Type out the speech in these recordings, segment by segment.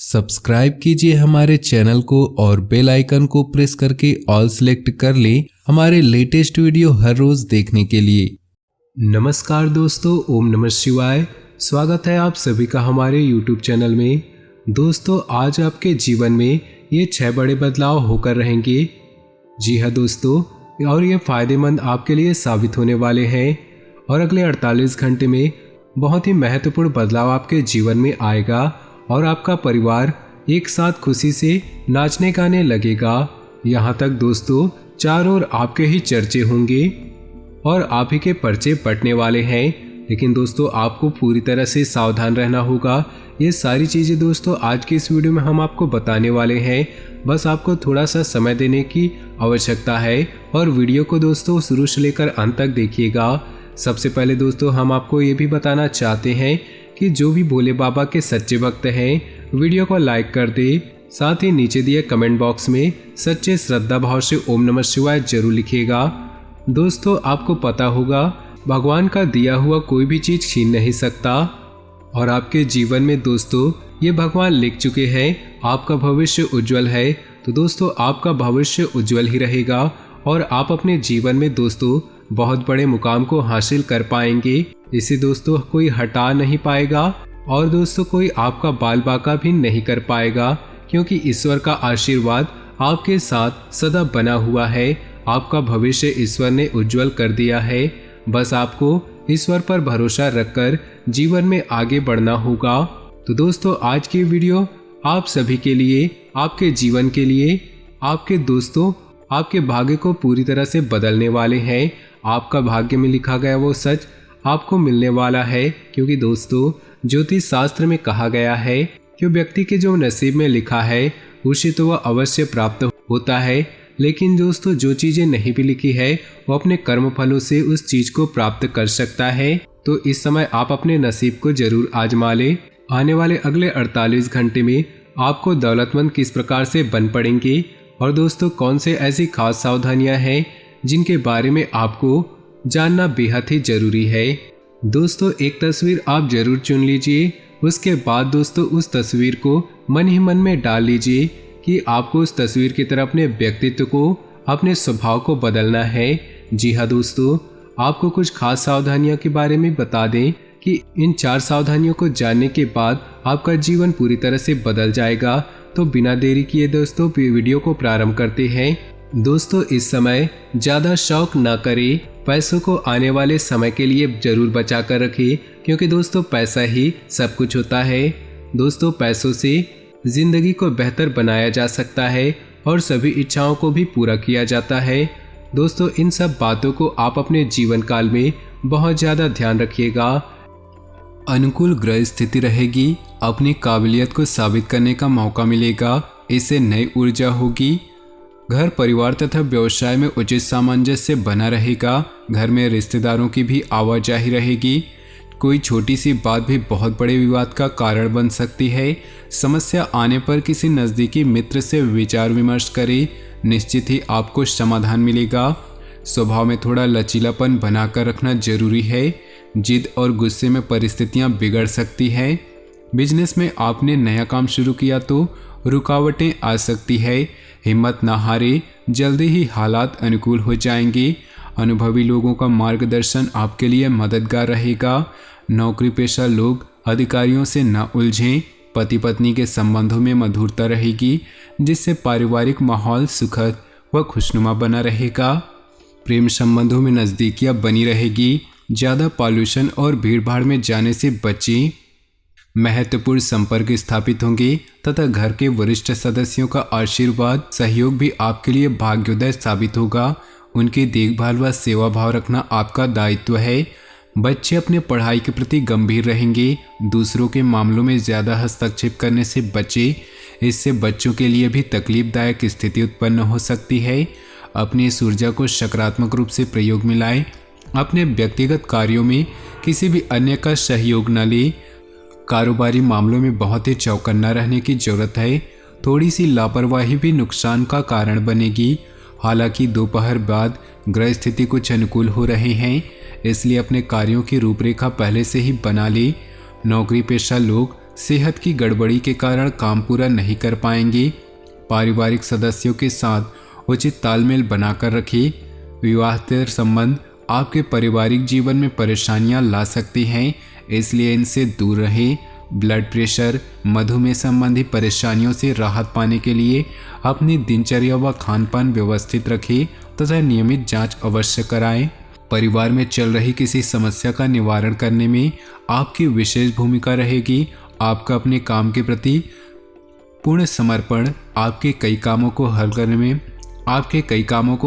Subscribe कीजिए हमारे channel को और बेल आइकन को प्रेस करके ऑल सेलेक्ट कर लें हमारे लेटेस्ट वीडियो हर रोज देखने के लिए। नमस्कार दोस्तों, ओम नमः शिवाय। स्वागत है आप सभी का हमारे YouTube चैनल में। दोस्तों, आज आपके जीवन में ये 6 बड़े बदलाव होकर रहेंगे। जी हाँ दोस्तों, और ये फायदेमंद आपके लिए साबित होने वाले हैं और अगले 48 घंटे में बहुत ही महत्वपूर्ण बदलाव आपके जीवन में आएगा और आपका परिवार एक साथ खुशी से नाचने गाने लगेगा। यहाँ तक दोस्तों, चारों ओर आपके ही चर्चे होंगे और आप ही के पर्चे बटने वाले हैं। लेकिन दोस्तों, आपको पूरी तरह से सावधान रहना होगा। ये सारी चीज़ें दोस्तों आज की इस वीडियो में हम आपको बताने वाले हैं। बस आपको थोड़ा सा समय देने की आवश्यकता है और वीडियो को दोस्तों शुरू से लेकर अंत तक देखिएगा। सबसे पहले दोस्तों, हम आपको ये भी बताना चाहते हैं कि जो भी भोले बाबा के सच्चे भक्त हैं वीडियो को लाइक कर दे। साथ ही नीचे दिए कमेंट बॉक्स में सच्चे श्रद्धा भाव से ओम नमः शिवाय जरूर लिखिएगा। दोस्तों, आपको पता होगा भगवान का दिया हुआ कोई भी चीज छीन नहीं सकता और आपके जीवन में दोस्तों ये भगवान लिख चुके हैं। आपका भविष्य उज्जवल है, तो दोस्तों आपका भविष्य उज्जवल ही रहेगा और आप अपने जीवन में दोस्तों बहुत बड़े मुकाम को हासिल कर पाएंगे। इसे दोस्तों कोई हटा नहीं पाएगा और दोस्तों कोई आपका बाल बाका भी नहीं कर पाएगा, क्योंकि ईश्वर का आशीर्वाद आपके साथ सदा बना हुआ है। आपका भविष्य ईश्वर ने उज्जवल कर दिया है। बस आपको ईश्वर पर भरोसा रखकर जीवन में आगे बढ़ना होगा। तो दोस्तों, आज की वीडियो आप सभी के लिए, आपके जीवन के लिए, आपके दोस्तों, आपके भाग्य को पूरी तरह से बदलने वाले हैं। आपका भाग्य में लिखा गया वो सच आपको मिलने वाला है, क्योंकि दोस्तों ज्योतिष शास्त्र में कहा गया है कि व्यक्ति के जो नसीब में लिखा है उसे तो वह अवश्य प्राप्त होता है। लेकिन दोस्तों जो चीजें नहीं भी लिखी है वो अपने कर्म फलों से उस चीज को प्राप्त कर सकता है। तो इस समय आप अपने नसीब को जरूर आजमा ले। आने वाले अगले 48 घंटे में आपको दौलतमंद किस प्रकार से बन पड़ेंगे और दोस्तों कौन से ऐसी खास सावधानियां हैं जिनके बारे में आपको जानना बेहद ही जरूरी है। दोस्तों, एक तस्वीर आप जरूर चुन लीजिए। उसके बाद दोस्तों उस तस्वीर को मन ही मन में डाल लीजिए कि आपको उस तस्वीर की तरह अपने व्यक्तित्व को, अपने स्वभाव को बदलना है। जी हाँ दोस्तों, आपको कुछ खास सावधानियों के बारे में बता दें कि इन 4 सावधानियों को जानने के बाद आपका जीवन पूरी तरह से बदल जाएगा। तो बिना देरी किए दोस्तों वीडियो को प्रारंभ करते हैं। दोस्तों, इस समय ज़्यादा शौक ना करें। पैसों को आने वाले समय के लिए जरूर बचा कर रखें, क्योंकि दोस्तों पैसा ही सब कुछ होता है। दोस्तों, पैसों से जिंदगी को बेहतर बनाया जा सकता है और सभी इच्छाओं को भी पूरा किया जाता है। दोस्तों, इन सब बातों को आप अपने जीवन काल में बहुत ज़्यादा ध्यान रखिएगा। अनुकूल ग्रह स्थिति रहेगी, अपनी काबिलियत को साबित करने का मौका मिलेगा, इससे नई ऊर्जा होगी। घर परिवार तथा व्यवसाय में उचित सामंजस्य बना रहेगा। घर में रिश्तेदारों की भी आवाजाही रहेगी। कोई छोटी सी बात भी बहुत बड़े विवाद का कारण बन सकती है। समस्या आने पर किसी नज़दीकी मित्र से विचार विमर्श करें, निश्चित ही आपको समाधान मिलेगा। स्वभाव में थोड़ा लचीलापन बनाकर रखना जरूरी है। जिद और गुस्से में परिस्थितियां बिगड़ सकती है। बिजनेस में आपने नया काम शुरू किया तो रुकावटें आ सकती है। हिम्मत ना हारे, जल्दी ही हालात अनुकूल हो जाएंगे। अनुभवी लोगों का मार्गदर्शन आपके लिए मददगार रहेगा। नौकरी पेशा लोग अधिकारियों से न उलझें। पति पत्नी के संबंधों में मधुरता रहेगी, जिससे पारिवारिक माहौल सुखद व खुशनुमा बना रहेगा। प्रेम संबंधों में नज़दीकियां बनी रहेगी। ज़्यादा पॉल्यूशन और भीड़भाड़ में जाने से बचें। महत्वपूर्ण संपर्क स्थापित होंगे तथा घर के वरिष्ठ सदस्यों का आशीर्वाद सहयोग भी आपके लिए भाग्योदय साबित होगा। उनकी देखभाल व सेवा भाव रखना आपका दायित्व है। बच्चे अपने पढ़ाई के प्रति गंभीर रहेंगे। दूसरों के मामलों में ज़्यादा हस्तक्षेप करने से बचें, इससे बच्चों के लिए भी तकलीफदायक स्थिति उत्पन्न हो सकती है। अपनी इस ऊर्जा को सकारात्मक रूप से प्रयोग में लाएं। अपने व्यक्तिगत कार्यों में किसी भी अन्य का सहयोग न लें। कारोबारी मामलों में बहुत ही चौकन्ना रहने की जरूरत है। थोड़ी सी लापरवाही भी नुकसान का कारण बनेगी। हालांकि दोपहर बाद ग्रह स्थिति कुछ अनुकूल हो रहे हैं, इसलिए अपने कार्यों की रूपरेखा पहले से ही बना ली। नौकरी पेशा लोग सेहत की गड़बड़ी के कारण काम पूरा नहीं कर पाएंगे। पारिवारिक सदस्यों के साथ उचित तालमेल बनाकर रखें। विवाहेतर संबंध आपके पारिवारिक जीवन में परेशानियां ला सकती हैं, इसलिए इनसे दूर रहें। ब्लड प्रेशर, मधुमेह संबंधी परेशानियों से राहत पाने के लिए अपनी दिनचर्या व खानपान व्यवस्थित रखें तथा नियमित जांच अवश्य कराएं। परिवार में चल रही किसी समस्या का निवारण करने में आपकी विशेष भूमिका रहेगी। आपका अपने काम के प्रति पूर्ण समर्पण आपके कई कामों को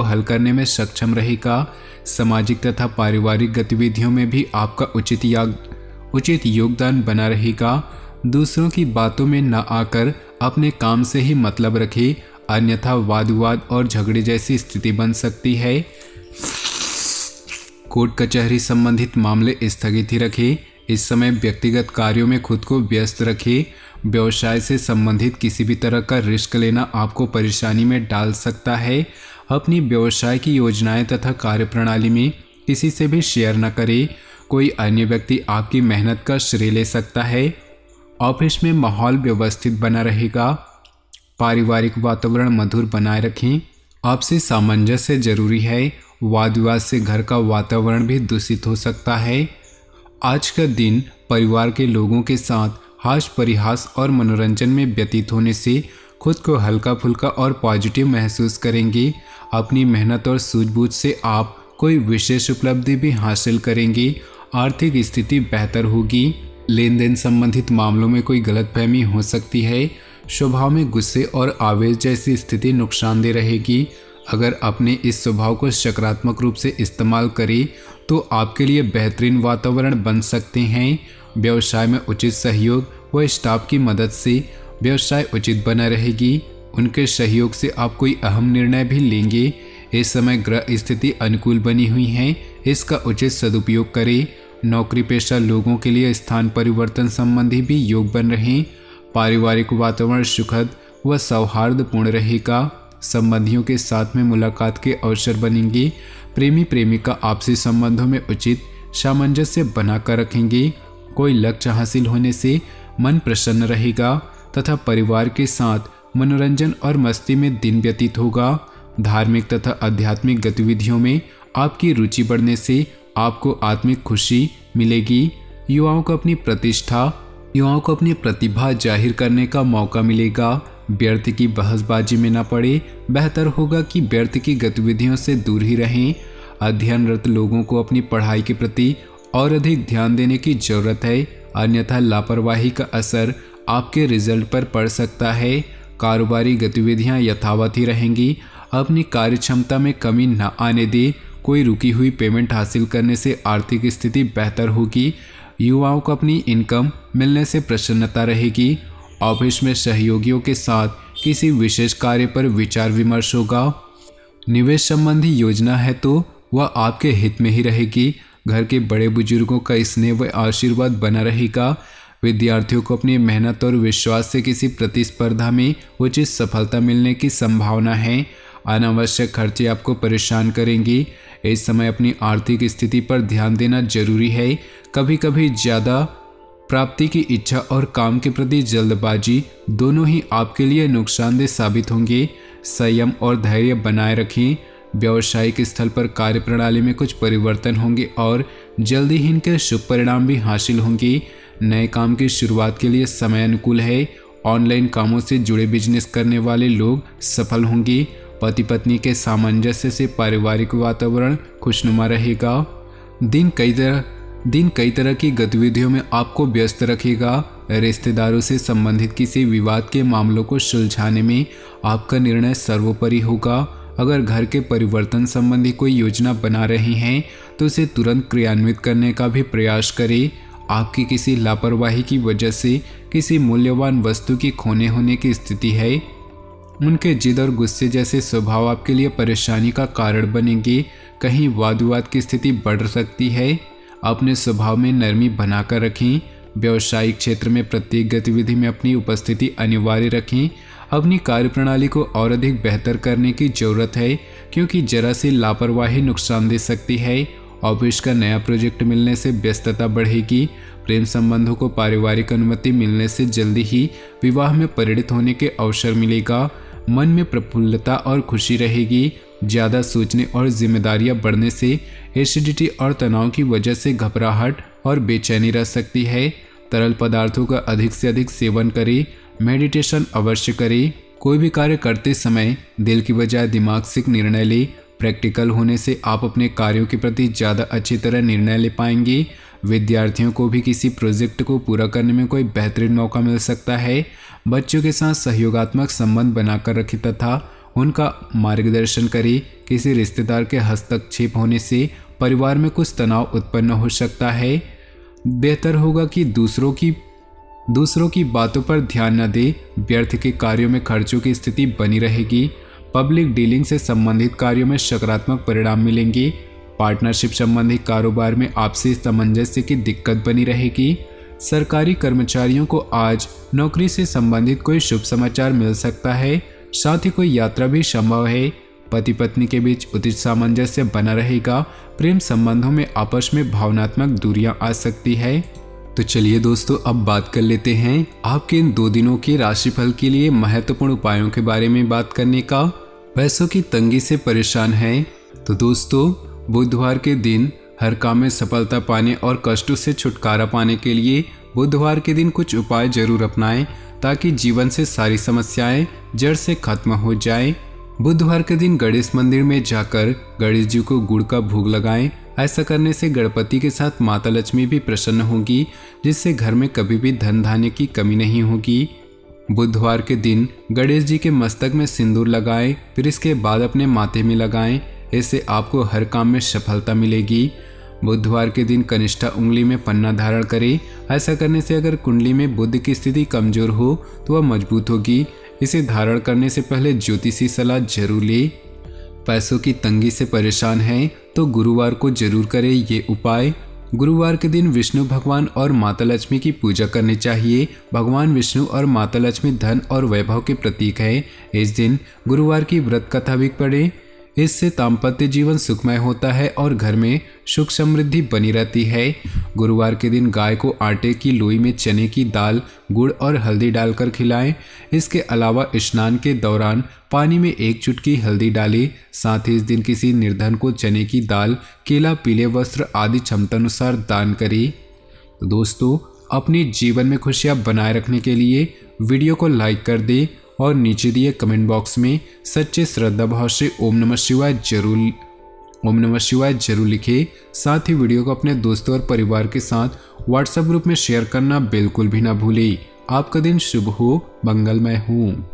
हल करने में सक्षम रहेगा। सामाजिक तथा पारिवारिक गतिविधियों में भी आपका उचित योगदान बना रहेगा। दूसरों की बातों में न आकर अपने काम से ही मतलब रखें, अन्यथा वाद विवाद और झगड़े जैसी स्थिति बन सकती है। कोर्ट कचहरी संबंधित मामले स्थगित ही रखें। इस समय व्यक्तिगत कार्यों में खुद को व्यस्त रखें। व्यवसाय से संबंधित किसी भी तरह का रिस्क लेना आपको परेशानी में डाल सकता है। अपनी व्यवसाय की योजनाएं तथा कार्यप्रणाली में किसी से भी शेयर न करें। कोई अन्य व्यक्ति आपकी मेहनत का श्रेय ले सकता है। ऑफिस में माहौल व्यवस्थित बना रहेगा। पारिवारिक वातावरण मधुर बनाए रखें। आपसी सामंजस्य जरूरी है। वाद विवाद से घर का वातावरण भी दूषित हो सकता है। आज का दिन परिवार के लोगों के साथ हास्य परिहास और मनोरंजन में व्यतीत होने से खुद को हल्का फुल्का और पॉजिटिव महसूस करेंगे। अपनी मेहनत और सूझबूझ से आप कोई विशेष उपलब्धि भी हासिल करेंगे। आर्थिक स्थिति बेहतर होगी। लेन देन संबंधित मामलों में कोई गलतफहमी हो सकती है। स्वभाव में गुस्से और आवेश जैसी स्थिति नुकसानदेह रहेगी। अगर अपने इस स्वभाव को सकारात्मक रूप से इस्तेमाल करें तो आपके लिए बेहतरीन वातावरण बन सकते हैं। व्यवसाय में उचित सहयोग व स्टाफ की मदद से व्यवसाय उचित बना रहेगी। उनके सहयोग से आप कोई अहम निर्णय भी लेंगे। इस समय ग्रह स्थिति अनुकूल बनी हुई है, इसका उचित सदुपयोग करें। नौकरी पेशा लोगों के लिए स्थान परिवर्तन संबंधी भी योग बन रहे। पारिवारिक वातावरण सुखद व सौहार्दपूर्ण रहेगा। संबंधियों के साथ में मुलाकात के अवसर बनेंगे। प्रेमी प्रेमिका आपसी संबंधों में उचित सामंजस्य बनाकर रखेंगे। कोई लक्ष्य हासिल होने से मन प्रसन्न रहेगा तथा परिवार के साथ मनोरंजन और मस्ती में दिन व्यतीत होगा। धार्मिक तथा आध्यात्मिक गतिविधियों में आपकी रुचि बढ़ने से आपको आत्मिक खुशी मिलेगी। युवाओं को अपनी प्रतिभा जाहिर करने का मौका मिलेगा। व्यर्थ की बहसबाजी में न पड़े। बेहतर होगा कि व्यर्थ की गतिविधियों से दूर ही रहें। अध्ययनरत लोगों को अपनी पढ़ाई के प्रति और अधिक ध्यान देने की जरूरत है, अन्यथा लापरवाही का असर आपके रिजल्ट पर पड़ सकता है। कारोबारी गतिविधियां यथावत ही रहेंगी। अपनी कार्य क्षमता में कमी न आने दे। कोई रुकी हुई पेमेंट हासिल करने से आर्थिक स्थिति बेहतर होगी। युवाओं को अपनी इनकम मिलने से प्रसन्नता रहेगी। ऑफिस में सहयोगियों के साथ किसी विशेष कार्य पर विचार विमर्श होगा। निवेश संबंधी योजना है तो वह आपके हित में ही रहेगी। घर के बड़े बुजुर्गों का स्नेह व आशीर्वाद बना रहेगा। विद्यार्थियों को अपनी मेहनत और विश्वास से किसी प्रतिस्पर्धा में उचित सफलता मिलने की संभावना है। अनावश्यक खर्चे आपको परेशान करेंगी। इस समय अपनी आर्थिक स्थिति पर ध्यान देना जरूरी है। कभी कभी ज़्यादा प्राप्ति की इच्छा और काम के प्रति जल्दबाजी दोनों ही आपके लिए नुकसानदेह साबित होंगे। संयम और धैर्य बनाए रखें। व्यावसायिक स्थल पर कार्यप्रणाली में कुछ परिवर्तन होंगे और जल्दी ही इनके शुभ परिणाम भी हासिल होंगे। नए काम की शुरुआत के लिए समय अनुकूल है। ऑनलाइन कामों से जुड़े बिजनेस करने वाले लोग सफल होंगे। पति पत्नी के सामंजस्य से पारिवारिक वातावरण खुशनुमा रहेगा। दिन कई तरह की गतिविधियों में आपको व्यस्त रखेगा। रिश्तेदारों से संबंधित किसी विवाद के मामलों को सुलझाने में आपका निर्णय सर्वोपरि होगा। अगर घर के परिवर्तन संबंधी कोई योजना बना रहे हैं तो उसे तुरंत क्रियान्वित करने का भी प्रयास करें। आपकी किसी लापरवाही की वजह से किसी मूल्यवान वस्तु की खोने होने की स्थिति है। उनके जिद और गुस्से जैसे स्वभाव आपके लिए परेशानी का कारण बनेंगे। कहीं वाद विवाद की स्थिति बढ़ सकती है। अपने स्वभाव में नरमी बनाकर रखें। व्यावसायिक क्षेत्र में प्रत्येक गतिविधि में अपनी उपस्थिति अनिवार्य रखें। अपनी कार्यप्रणाली को और अधिक बेहतर करने की जरूरत है, क्योंकि जरा सी लापरवाही नुकसान दे सकती है। ऑफिस का नया प्रोजेक्ट मिलने से व्यस्तता बढ़ेगी। प्रेम संबंधों को पारिवारिक अनुमति मिलने से जल्दी ही विवाह में परिणत होने के अवसर मिलेगा। मन में प्रफुल्लता और खुशी रहेगी। ज़्यादा सोचने और जिम्मेदारियां बढ़ने से एसिडिटी और तनाव की वजह से घबराहट और बेचैनी रह सकती है। तरल पदार्थों का अधिक से अधिक सेवन करें। मेडिटेशन अवश्य करें। कोई भी कार्य करते समय दिल की बजाय दिमाग से निर्णय लें। प्रैक्टिकल होने से आप अपने कार्यों के प्रति ज़्यादा अच्छी तरह निर्णय ले पाएंगे। विद्यार्थियों को भी किसी प्रोजेक्ट को पूरा करने में कोई बेहतरीन मौका मिल सकता है। बच्चों के साथ सहयोगात्मक संबंध बनाकर रखें तथा उनका मार्गदर्शन करें। किसी रिश्तेदार के हस्तक्षेप होने से परिवार में कुछ तनाव उत्पन्न हो सकता है। बेहतर होगा कि दूसरों की बातों पर ध्यान न दें। व्यर्थ के कार्यों में खर्चों की स्थिति बनी रहेगी। पब्लिक डीलिंग से संबंधित कार्यों में सकारात्मक परिणाम मिलेंगे। पार्टनरशिप संबंधी कारोबार में आपसी सामंजस्य की दिक्कत बनी रहेगी। सरकारी कर्मचारियों को आज नौकरी से संबंधित कोई शुभ समाचार मिल सकता है। साथ ही कोई यात्रा भी संभव है। पति पत्नी के बीच उचित सामंजस्य बना रहेगा। प्रेम संबंधों में आपस में भावनात्मक दूरियां आ सकती है। तो चलिए दोस्तों, अब बात कर लेते हैं आपके इन 2 दिनों के राशिफल के लिए महत्वपूर्ण उपायों के बारे में बात करने का। पैसों की तंगी से परेशान हैं तो दोस्तों, बुधवार के दिन हर काम में सफलता पाने और कष्टों से छुटकारा पाने के लिए बुधवार के दिन कुछ उपाय जरूर अपनाएं ताकि जीवन से सारी समस्याएं जड़ से खत्म हो जाएं। बुधवार के दिन गणेश मंदिर में जाकर गणेश जी को गुड़ का भोग लगाएं। ऐसा करने से गणपति के साथ माता लक्ष्मी भी प्रसन्न होगी, जिससे घर में कभी भी धन धान्य की कमी नहीं होगी। बुधवार के दिन गणेश जी के मस्तक में सिंदूर लगाएं, फिर इसके बाद अपने माथे में लगाएं। इससे आपको हर काम में सफलता मिलेगी। बुधवार के दिन कनिष्ठा उंगली में पन्ना धारण करें। ऐसा करने से अगर कुंडली में बुध की स्थिति कमजोर हो तो वह मजबूत होगी। इसे धारण करने से पहले ज्योतिषी सलाह जरूर लें। पैसों की तंगी से परेशान हैं तो गुरुवार को जरूर करें ये उपाय। गुरुवार के दिन विष्णु भगवान और माता लक्ष्मी की पूजा करनी चाहिए। भगवान विष्णु और माता लक्ष्मी धन और वैभव के प्रतीक है। इस दिन गुरुवार की व्रत कथा भी पढ़ें। इससे दाम्पत्य जीवन सुखमय होता है और घर में सुख समृद्धि बनी रहती है। गुरुवार के दिन गाय को आटे की लोई में चने की दाल, गुड़ और हल्दी डालकर खिलाएं। इसके अलावा स्नान के दौरान पानी में 1 चुटकी हल्दी डालें। साथ ही इस दिन किसी निर्धन को चने की दाल, केला, पीले वस्त्र आदि क्षमतानुसार दान करें। तो दोस्तों, अपने जीवन में खुशियां बनाए रखने के लिए वीडियो को लाइक कर दें और नीचे दिए कमेंट बॉक्स में सच्चे श्रद्धा भाव से ओम नमः शिवाय जरूर लिखें। साथ ही वीडियो को अपने दोस्तों और परिवार के साथ व्हाट्सएप ग्रुप में शेयर करना बिल्कुल भी ना भूलें। आपका दिन शुभ हो, मंगलमय हो।